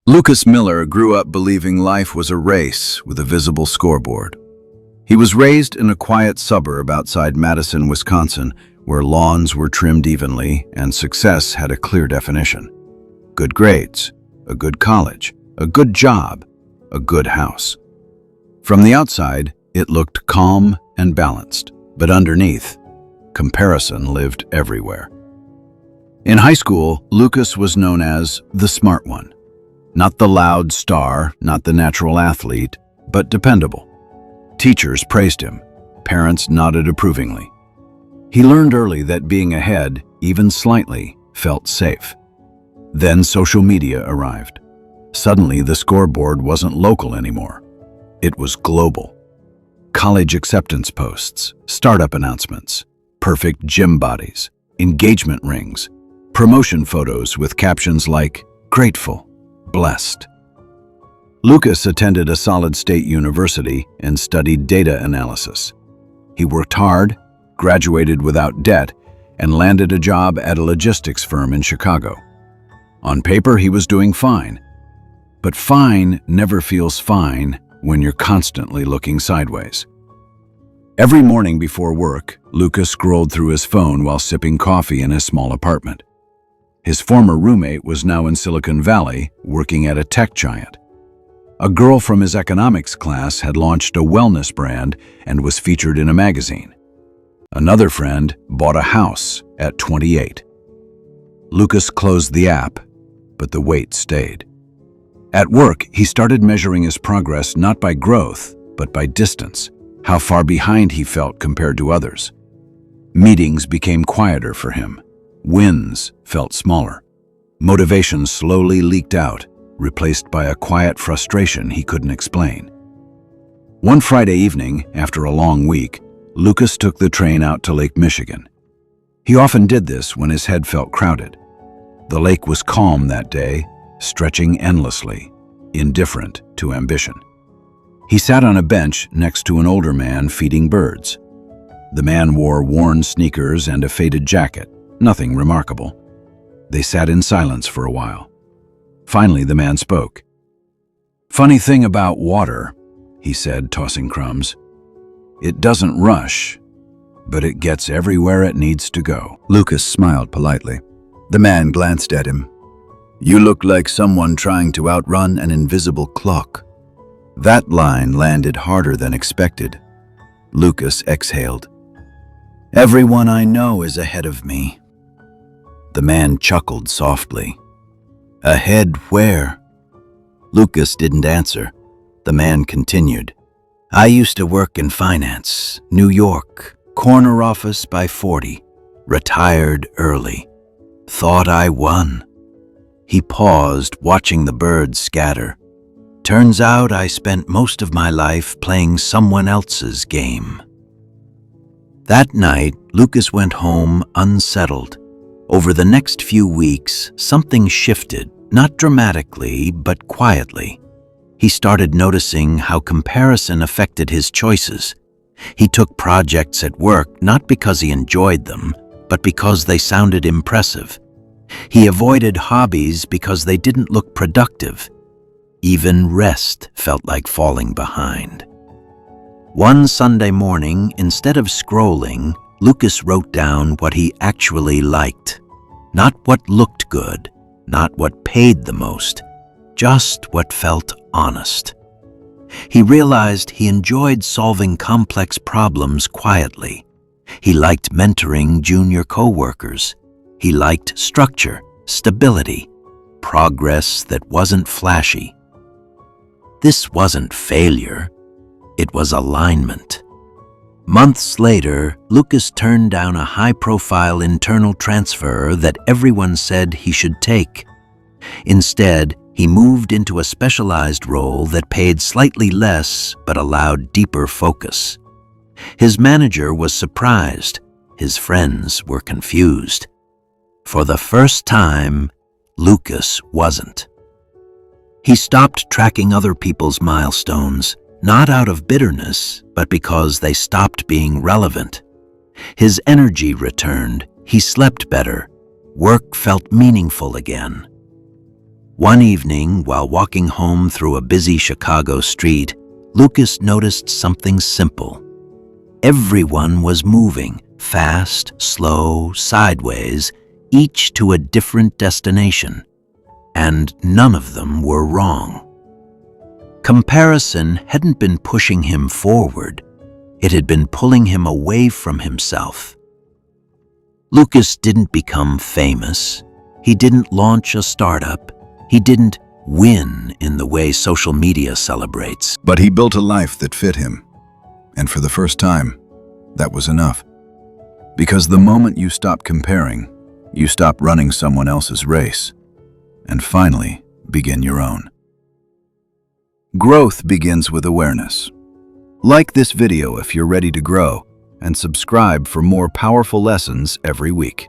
Lucas Miller grew up believing life was a race with a visible scoreboard. He was raised in a quiet suburb outside Madison, Wisconsin, where lawns were trimmed evenly and success had a clear definition. Good grades, a good college, a good job, a good house. From the outside, it looked calm and balanced, but underneath, comparison lived everywhere. In high school, Lucas was known as the smart one. Not the loud star, not the natural athlete, but dependable. Teachers praised him. Parents nodded approvingly. He learned early that being ahead, even slightly, felt safe. Then social media arrived. Suddenly, the scoreboard wasn't local anymore. It was global. College acceptance posts, startup announcements, perfect gym bodies, engagement rings, promotion photos with captions like, "Grateful, blessed." Lucas attended a solid state university and studied data analysis. He worked hard, graduated without debt, and landed a job at a logistics firm in Chicago. On paper, he was doing fine. But fine never feels fine when you're constantly looking sideways. Every morning before work, Lucas scrolled through his phone while sipping coffee in his small apartment. His former roommate was now in Silicon Valley, working at a tech giant. A girl from his economics class had launched a wellness brand and was featured in a magazine. Another friend bought a house at 28. Lucas closed the app, but the weight stayed. At work, he started measuring his progress not by growth, but by distance, how far behind he felt compared to others. Meetings became quieter for him. Wins felt smaller. Motivation slowly leaked out, replaced by a quiet frustration he couldn't explain. One Friday evening, after a long week, Lucas took the train out to Lake Michigan. He often did this when his head felt crowded. The lake was calm that day, stretching endlessly, indifferent to ambition. He sat on a bench next to an older man feeding birds. The man wore worn sneakers and a faded jacket, nothing remarkable. They sat in silence for a while. Finally, the man spoke. "Funny thing about water," he said, tossing crumbs. "It doesn't rush, but it gets everywhere it needs to go." Lucas smiled politely. The man glanced at him. "You look like someone trying to outrun an invisible clock." That line landed harder than expected. Lucas exhaled. "Everyone I know is ahead of me." The man chuckled softly. "Ahead where?" Lucas didn't answer. The man continued. "I used to work in finance, New York, corner office by 40, retired early. Thought I won." He paused, watching the birds scatter. "Turns out I spent most of my life playing someone else's game." That night, Lucas went home unsettled. Over the next few weeks, something shifted, not dramatically, but quietly. He started noticing how comparison affected his choices. He took projects at work not because he enjoyed them, but because they sounded impressive. He avoided hobbies because they didn't look productive. Even rest felt like falling behind. One Sunday morning, instead of scrolling, Lucas wrote down what he actually liked. Not what looked good, not what paid the most, just what felt honest. He realized he enjoyed solving complex problems quietly. He liked mentoring junior coworkers. He liked structure, stability, progress that wasn't flashy. This wasn't failure, it was alignment. Months later, Lucas turned down a high-profile internal transfer that everyone said he should take. Instead, he moved into a specialized role that paid slightly less but allowed deeper focus. His manager was surprised. His friends were confused. For the first time, Lucas wasn't. He stopped tracking other people's milestones, not out of bitterness, but because they stopped being relevant. His energy returned. He slept better. Work felt meaningful again. One evening, while walking home through a busy Chicago street, Lucas noticed something simple. Everyone was moving, fast, slow, sideways, each to a different destination, and none of them were wrong. Comparison hadn't been pushing him forward, it had been pulling him away from himself. Lucas didn't become famous, he didn't launch a startup, he didn't win in the way social media celebrates. But he built a life that fit him. And for the first time, that was enough. Because the moment you stop comparing, you stop running someone else's race, and finally begin your own. Growth begins with awareness. Like this video if you're ready to grow, and subscribe for more powerful lessons every week.